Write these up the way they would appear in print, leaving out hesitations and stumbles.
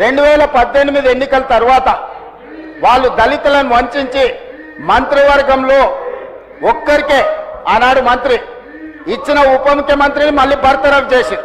2018 ఎన్నికల తర్వాత వాళ్ళు దళితులను వంచి మంత్రివర్గంలో ఒక్కరికే ఆనాడు మంత్రి ఇచ్చిన ఉప ముఖ్యమంత్రిని మళ్ళీ బర్తరఫ్ చేసి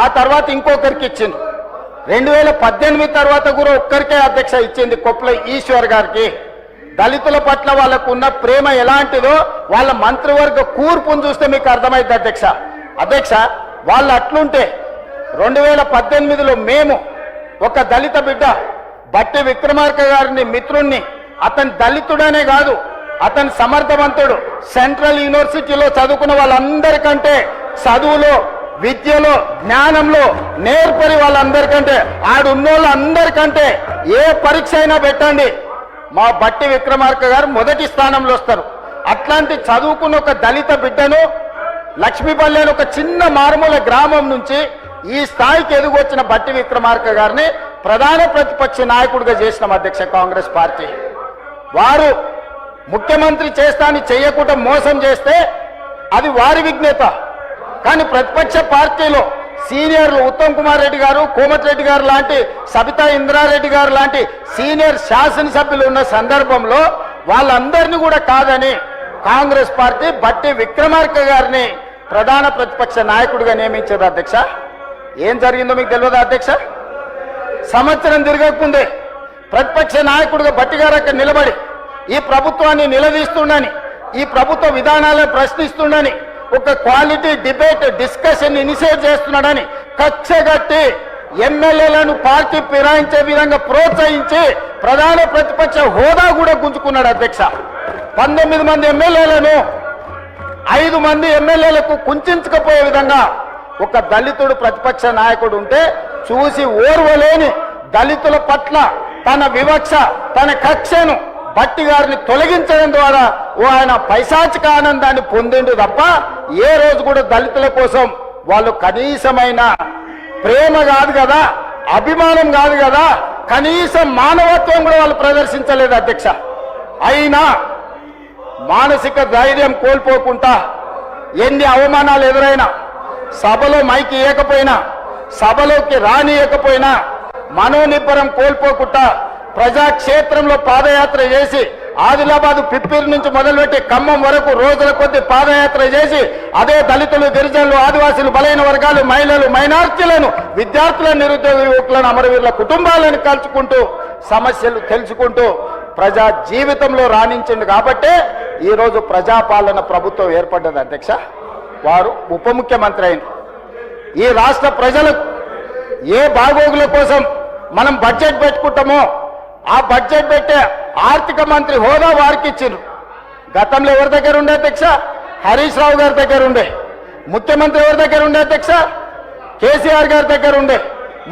ఆ తర్వాత ఇంకొకరికి ఇచ్చింది. 2018 తర్వాత కూడా ఒక్కరికే అధ్యక్ష ఇచ్చింది కొప్పుల ఈశ్వర్ గారికి. దళితుల పట్ల వాళ్ళకు ఉన్న ప్రేమ ఎలాంటిదో వాళ్ళ మంత్రివర్గ కూర్పును చూస్తే మీకు అర్థమైంది అధ్యక్ష. వాళ్ళు అట్లుంటే 2018లో మేము ఒక దళిత బిడ్డ బట్టి విక్రమార్క గారిని మిత్రుణ్ణి, అతని దళితుడనే కాదు అతని సమర్థవంతుడు, సెంట్రల్ యూనివర్సిటీలో చదువుకున్న వాళ్ళందరికంటే చదువులో విద్యలో జ్ఞానంలో నేర్పరి వాళ్ళందరికంటే ఆడున్నోళ్ళందరికంటే ఏ పరీక్ష అయినా పెట్టండి మా బట్టి విక్రమార్క గారు మొదటి స్థానంలో వస్తారు. అట్లాంటి చదువుకున్న ఒక దళిత బిడ్డను లక్ష్మీపల్లి అని ఒక చిన్న మారుమూల గ్రామం నుంచి ఈ స్థాయికి ఎదుగొచ్చిన బట్టి విక్రమార్క గారిని ప్రధాన ప్రతిపక్ష నాయకుడిగా చేసినాం అధ్యక్ష కాంగ్రెస్ పార్టీ. వారు ముఖ్యమంత్రి చేస్తాని చేయకుండా మోసం చేస్తే అది వారి విజ్ఞత. కానీ ప్రతిపక్ష పార్టీలో సీనియర్లు ఉత్తమ్ కుమార్ రెడ్డి గారు, కోమటిరెడ్డి గారు లాంటి, సబితా ఇంద్రారెడ్డి గారు లాంటి సీనియర్ శాసనసభ్యులు ఉన్న సందర్భంలో వాళ్ళందరినీ కూడా కాదని కాంగ్రెస్ పార్టీ బట్టి విక్రమార్క గారిని ప్రధాన ప్రతిపక్ష నాయకుడిగా నియమించారు అధ్యక్ష. ఏం జరిగిందో మీకు తెలియదా అధ్యక్ష? సంవత్సరం తిరగకుందే ప్రతిపక్ష నాయకుడిగా బట్టి గారు అక్కడ నిలబడి ఈ ప్రభుత్వాన్ని నిలదీస్తుండని, ఈ ప్రభుత్వ విధానాలను ప్రశ్నిస్తుండని, ఒక క్వాలిటీ డిబేట్ డిస్కషన్ ఇనిషియేట్ చేస్తున్నాడని కచ్చగట్టి ఎమ్మెల్యేలను పార్టీ ఫిరాయించే విధంగా ప్రోత్సహించి ప్రధాన ప్రతిపక్ష హోదా కూడా గుంజుకున్నాడు అధ్యక్ష. 19 మంది ఎమ్మెల్యేలను 5 మంది ఎమ్మెల్యేలకు కుంచకపోయే విధంగా ఒక దళితుడు ప్రతిపక్ష నాయకుడు ఉంటే చూసి ఓర్వలేని దళితుల పట్ల తన వివక్ష, తన కక్షను బట్టి గారిని తొలగించడం ద్వారా ఆయన పైశాచిక ఆనందాన్ని పొందిండు తప్ప ఏ రోజు కూడా దళితుల కోసం వాళ్ళు కనీసమైన ప్రేమ కాదు కదా, అభిమానం కాదు కదా, కనీసం మానవత్వం కూడా వాళ్ళు ప్రదర్శించలేదు అధ్యక్ష. అయినా మానసిక ధైర్యం కోల్పోకుండా ఎన్ని అవమానాలు ఎదురైనా, సభలో మైకి ఇవ్వకపోయినా, సభలోకి రానియకపోయినా మనోనిబ్బరం కోల్పోకుండా ప్రజాక్షేత్రంలో పాదయాత్ర చేసి ఆదిలాబాద్ పిప్పిరి నుంచి మొదలుపెట్టి ఖమ్మం వరకు రోజుల కొద్ది పాదయాత్ర చేసి అదే దళితులు, గిరిజనులు, ఆదివాసీలు, బలైన వర్గాలు, మహిళలు, మైనార్టీలను, విద్యార్థులను, నిరుద్యోగ యువకులను, అమరవీరుల కుటుంబాలను కలుసుకుంటూ సమస్యలు తెలుసుకుంటూ ప్రజా జీవితంలో రాణించింది కాబట్టే ఈరోజు ప్రజాపాలన ప్రభుత్వం ఏర్పడ్డది అధ్యక్ష. వారు ఉప ముఖ్యమంత్రి అయింది. ఈ రాష్ట్ర ప్రజలకు ఏ బాగోగుల కోసం మనం బడ్జెట్ పెట్టుకుంటామో ఆ బడ్జెట్ పెట్టే ఆర్థిక మంత్రి హోదా వారికి ఇచ్చిండ్రు. గతంలో ఎవరి దగ్గర ఉండే అధ్యక్ష? హరీష్ రావు గారి దగ్గర ఉండే. ముఖ్యమంత్రి ఎవరి దగ్గర ఉండే అధ్యక్ష? కేసీఆర్ గారి దగ్గర ఉండే.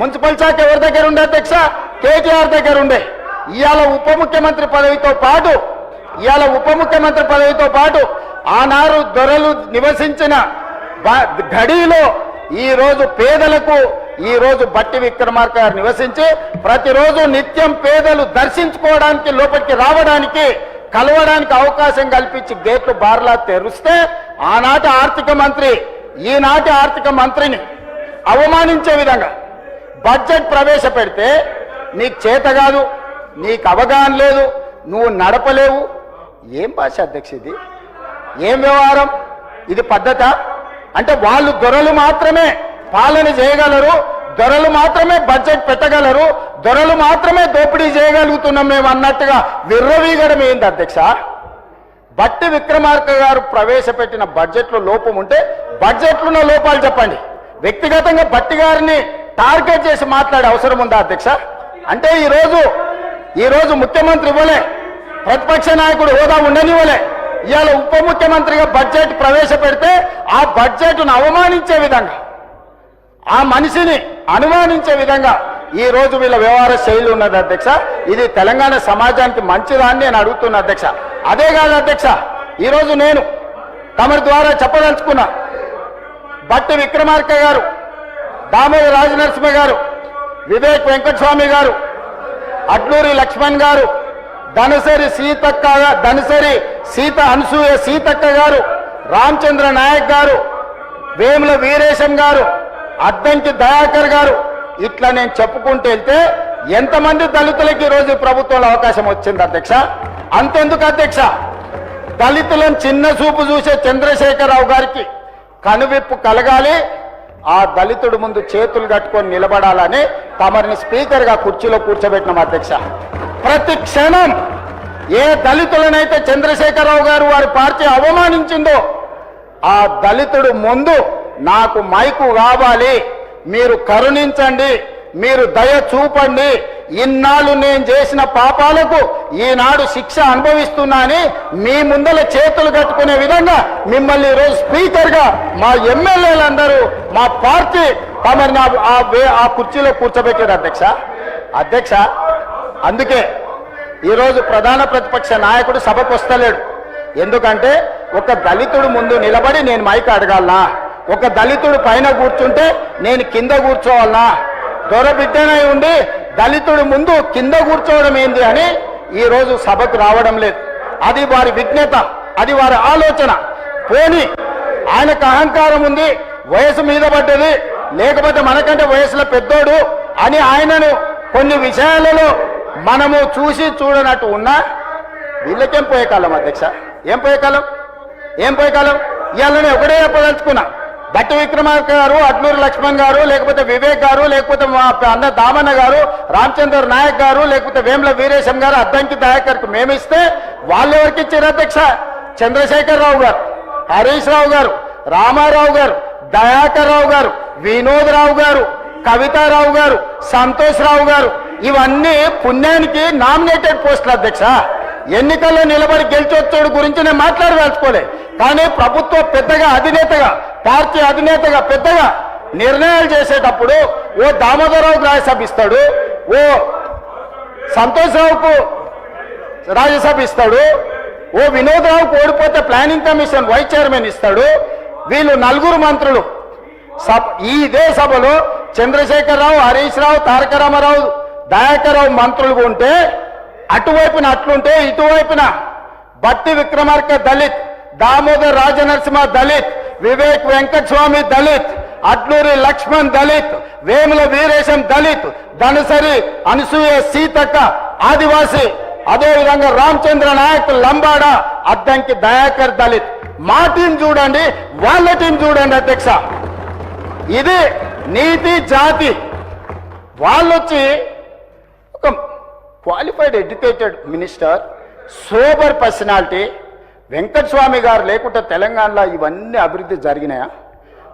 మున్సిపల్ శాఖ ఎవరి దగ్గర ఉండే అధ్యక్ష? కేటీఆర్ దగ్గర ఉండే. ఇవాళ ఉప ముఖ్యమంత్రి పదవితో పాటు ఆనాడు దొరలు నివసించిన గడిలో ఈ రోజు పేదలకు ఈ రోజు బట్టి విక్రమార్క గారు నివసించి ప్రతిరోజు నిత్యం పేదలు దర్శించుకోవడానికి, లోపలికి రావడానికి, కలవడానికి అవకాశం కల్పించి గేట్లు బార్లా తెరిస్తే ఆనాటి ఆర్థిక మంత్రి ఈనాటి ఆర్థిక మంత్రిని అవమానించే విధంగా బడ్జెట్ ప్రవేశపెడితే నీకు చేత కాదు, నీకు అవగాహన లేదు, నువ్వు నడపలేవు. ఏం భాష అధ్యక్ష ఇది? ఏం వ్యవహారం ఇది? పద్ధత అంటే వాళ్ళు దొరలు మాత్రమే పాలన చేయగలరు, దొరలు మాత్రమే బడ్జెట్ పెట్టగలరు, దొరలు మాత్రమే దోపిడీ చేయగలుగుతున్నాం మేము అన్నట్టుగా విర్రవీగడం ఏంది అధ్యక్ష? బట్టి విక్రమార్క గారు ప్రవేశపెట్టిన బడ్జెట్లో లోపం ఉంటే బడ్జెట్లో ఉన్న లోపాలు చెప్పండి. వ్యక్తిగతంగా బట్టి గారిని టార్గెట్ చేసి మాట్లాడే అవసరం ఉందా అధ్యక్ష? అంటే ఈరోజు ముఖ్యమంత్రి ఇవ్వలే, ప్రతిపక్ష నాయకుడు హోదా ఉండనివ్వలే, ఇవాళ ఉప ముఖ్యమంత్రిగా బడ్జెట్ ప్రవేశపెడితే ఆ బడ్జెట్ను అవమానించే విధంగా, ఆ మనిషిని అనుమానించే విధంగా ఈ రోజు వీళ్ళ వ్యవహార శైలి ఉన్నది అధ్యక్ష. ఇది తెలంగాణ సమాజానికి మంచిదాన్ని నేను అడుగుతున్నా అధ్యక్ష. అదే కాదు అధ్యక్ష, ఈరోజు నేను తమరి ద్వారా చెప్పదలుచుకున్నా, బట్టి విక్రమార్క గారు, దామోదర రాజనరసింహ గారు, వివేక్ వెంకటస్వామి గారు, అడ్లూరి లక్ష్మణ్ గారు, ధనసరి సీత అనసూయ సీతక్క గారు, రామచంద్ర నాయక్ గారు, వేముల వీరేశం గారు, అద్దంకి దయాకర్ గారు, ఇట్లా నేను చెప్పుకుంటూ వెళ్తే ఎంతమంది దళితులకు ఈరోజు ప్రభుత్వంలో అవకాశం వచ్చింది అధ్యక్ష? అంతెందుకు అధ్యక్ష, దళితులను చిన్న చూపు చూసే చంద్రశేఖరరావు గారికి కనువిప్పు కలగాలి, ఆ దళితుడు ముందు చేతులు కట్టుకొని నిలబడాలని తమరిని స్పీకర్గా కుర్చీలో కూర్చోబెట్టినాం అధ్యక్ష. ప్రతి క్షణం ఏ దళితులనైతే చంద్రశేఖరరావు గారు వారి పార్టీ అవమానించిందో ఆ దళితుడు ముందు నాకు మైకు కావాలి, మీరు కరుణించండి, మీరు దయ చూపండి, ఇన్నాళ్ళు నేను చేసిన పాపాలకు ఈనాడు శిక్ష అనుభవిస్తున్నా అని మీ ముందల చేతులు కట్టుకునే విధంగా మిమ్మల్ని ఈరోజు స్పీకర్గా మా ఎమ్మెల్యేలందరూ మా పార్టీ తమరిని ఆ కుర్చీలో కూర్చోబెట్టారు అధ్యక్ష. అందుకే ఈరోజు ప్రధాన ప్రతిపక్ష నాయకుడు సభకు వస్తలేడు. ఎందుకంటే ఒక దళితుడు ముందు నిలబడి నేను మైక్ అడగాలనా, ఒక దళితుడు పైన కూర్చుంటే నేను కింద కూర్చోవాలనా, దొరబిడ్డనై ఉండి దళితుడు ముందు కింద కూర్చోవడం ఏంది అని ఈరోజు సభకు రావడం లేదు. అది వారి విజ్ఞత, అది వారి ఆలోచన. పోని ఆయనకు అహంకారం ఉంది, వయసు మీద పడ్డది, లేకపోతే మనకంటే వయసులో పెద్దోడు అని ఆయనను కొన్ని విషయాలలో మనము చూసి చూడనట్టు ఉన్నా వీళ్ళకేం పోయే కాలం అధ్యక్ష? ఏం పోయే కాలం? ఇవాళనే ఒకటే చెప్పదలుచుకున్నా, భట్టి విక్రమార్క గారు, అడ్లూరి లక్ష్మణ్ గారు, లేకపోతే వివేక్ గారు, లేకపోతే మా అన్న దామన్న గారు, రామచంద్ర నాయక్ గారు, లేకపోతే వేముల వీరేశం గారు, అద్దంకి దయాకర్కు మేమిస్తే వాళ్ళు ఎవరికి ఇచ్చారు అధ్యక్ష? చంద్రశేఖరరావు గారు, హరీష్ రావు గారు, రామారావు గారు, దయాకర్ రావు గారు, వినోద్ రావు గారు, కవితారావు గారు, సంతోష్ రావు గారు, ఇవన్నీ పుణ్యానికి నామినేటెడ్ పోస్టులు అధ్యక్ష. ఎన్నికల్లో నిలబడి గెలిచొచ్చోడు గురించి నేను మాట్లాడదలుచుకోలే. కానీ ప్రభుత్వ పెద్దగా అధినేతగా, పార్టీ అధినేతగా పెద్దగా నిర్ణయాలు చేసేటప్పుడు ఓ దామోదరరావుకు రాజ్యసభ ఇస్తాడు, ఓ సంతోష్ రావుకు రాజ్యసభ ఇస్తాడు, ఓ వినోద్ రావుకు ఓడిపోతే ప్లానింగ్ కమిషన్ వైస్ చైర్మన్ ఇస్తాడు. వీళ్ళు నలుగురు మంత్రులు ఇదే సభలో చంద్రశేఖరరావు, హరీష్ రావు, తారక రామారావు, దయాకర్ రావు మంత్రులుగా ఉంటే అటువైపున అట్లుంటే ఇటువైపున భట్టి విక్రమార్క దళిత్, దామోదర్ రాజనరసింహ దళిత్, వివేక్ వెంకటస్వామి దళిత్, అడ్లూరి లక్ష్మణ్ దళిత్, వేముల వీరేశం దళిత్, ధనసరి అనసూయ సీతక్క ఆదివాసి, అదేవిధంగా రామచంద్ర నాయక్ లంబాడ, అద్దంకి దయాకర్ దళిత్. మా టీం చూడండి, వాళ్ళ టీం చూడండి అధ్యక్ష. ఇది నీతి జాతి. వాళ్ళొచ్చి ఒక qualified educated minister, sober personality, Venkataswamy గారు లేకుంటే తెలంగాణలో ఇవన్నీ అభివృద్ధి జరిగినాయా?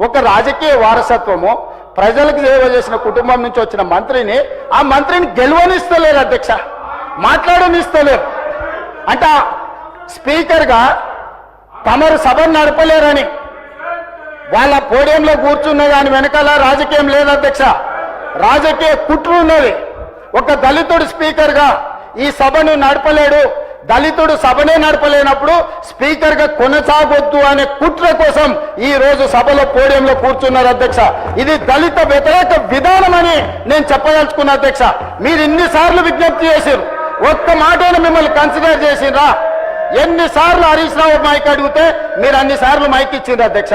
ఒక రాజకీయ వారసత్వము, ప్రజలకు సేవ చేసిన కుటుంబం నుంచి వచ్చిన మంత్రిని, ఆ మంత్రిని గెలవనిస్తలేరు అధ్యక్ష, మాట్లాడనిస్తలేరు. అంటే స్పీకర్గా తమరు సభను నడపలేరని వాళ్ళ పోడియంలో కూర్చున్న దాని వెనకాల రాజకీయం లేదు అధ్యక్ష, రాజకీయ కుట్ర ఉన్నది. ఒక దళితుడు స్పీకర్గా ఈ సభను నడపలేడు, దళితుడు సభనే నడపలేనప్పుడు స్పీకర్గా కొనసాగొద్దు అనే కుట్ర కోసం ఈ రోజు సభలో పోడియంలో కూర్చున్నారు అధ్యక్ష. ఇది దళిత వ్యతిరేక విధానం అని నేను చెప్పదలుచుకున్నా అధ్యక్ష. మీరు ఇన్నిసార్లు విజ్ఞప్తి చేశారు, ఒక్క మాటను మిమ్మల్ని కన్సిడర్ చేసిండ్రా? ఎన్నిసార్లు హరీష్ రావు మైక్ అడిగితే మీరు అన్నిసార్లు మైక్ ఇచ్చిండ్రు అధ్యక్ష?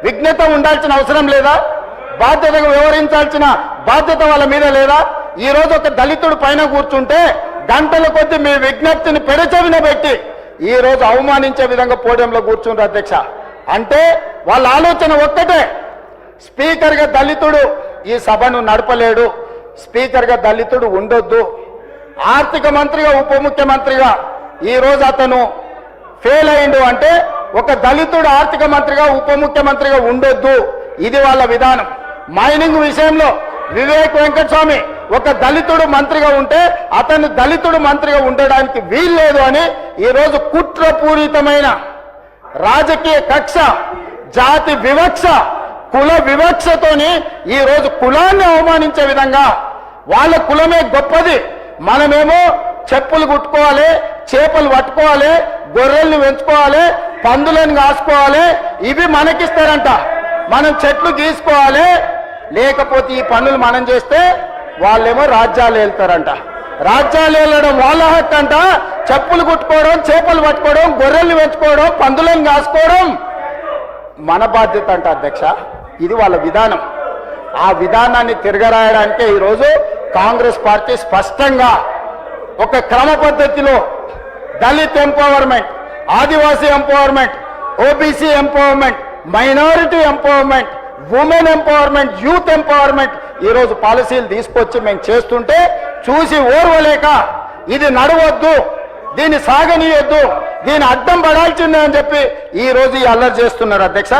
విజ్ఞత ఉండాల్సిన అవసరం లేదా? బాధ్యతగా వ్యవహరించాల్సిన బాధ్యత వాళ్ళ మీద లేదా? ఈ రోజు ఒక దళితుడు పైన కూర్చుంటే గంటల కొద్ది మీ విజ్ఞప్తిని పెడచెవిన పెట్టి ఈ రోజు అవమానించే విధంగా పోడియంలో కూర్చుంటారు అధ్యక్ష. అంటే వాళ్ళ ఆలోచన ఒక్కటే, స్పీకర్గా దళితుడు ఈ సభను నడపలేడు, స్పీకర్గా దళితుడు ఉండొద్దు. ఆర్థిక మంత్రిగా, ఉప ముఖ్యమంత్రిగా ఈ రోజు అతను ఫెయిల్ అయిండు అంటే ఒక దళితుడు ఆర్థిక మంత్రిగా, ఉప ముఖ్యమంత్రిగా ఉండొద్దు. ఇది వాళ్ళ విధానం. మైనింగ్ విషయంలో వివేక్ వెంకటస్వామి ఒక దళితుడు మంత్రిగా ఉంటే అతను దళితుడు మంత్రిగా ఉండడానికి వీల్లేదు అని ఈరోజు కుట్రపూరితమైన రాజకీయ కక్ష, జాతి వివక్ష, కుల వివక్షతోని ఈ రోజు కులాన్ని అవమానించే విధంగా, వాళ్ళ కులమే గొప్పది, మనమేమో చెప్పులు కుట్టుకోవాలి, చేపలు పట్టుకోవాలి, గొర్రెల్ని పెంచుకోవాలి, పందులను కాసుకోవాలి, ఇవి మనకిస్తారంట. మనం చెట్లు గీసుకోవాలి, లేకపోతే ఈ పనులు మనం చేస్తే వాళ్ళేమో రాజ్యాలు వెళ్తారంట. రాజ్యాలు వెళ్ళడం వాళ్ళ హక్కు అంట. చెప్పులు కుట్టుకోవడం, చేపలు పట్టుకోవడం, గొర్రెల్ని పెంచుకోవడం, పందులను కాసుకోవడం మన బాధ్యత అంట అధ్యక్ష. ఇది వాళ్ళ విధానం. ఆ విధానాన్ని తిరగరాయడానికే ఈరోజు కాంగ్రెస్ పార్టీ స్పష్టంగా ఒక క్రమ పద్ధతిలో Dalit empowerment, Adivasi empowerment, OBC empowerment, minority empowerment, women empowerment, youth empowerment ఈరోజు పాలసీలు తీసుకొచ్చి మేము చేస్తుంటే చూసి ఓర్వలేక ఇది నడవద్దు, దీన్ని సాగనీయొద్దు, దీని అడ్డం పడాల్సిందే అని చెప్పి ఈ రోజు ఈ అల్లరి చేస్తున్నారు అధ్యక్ష.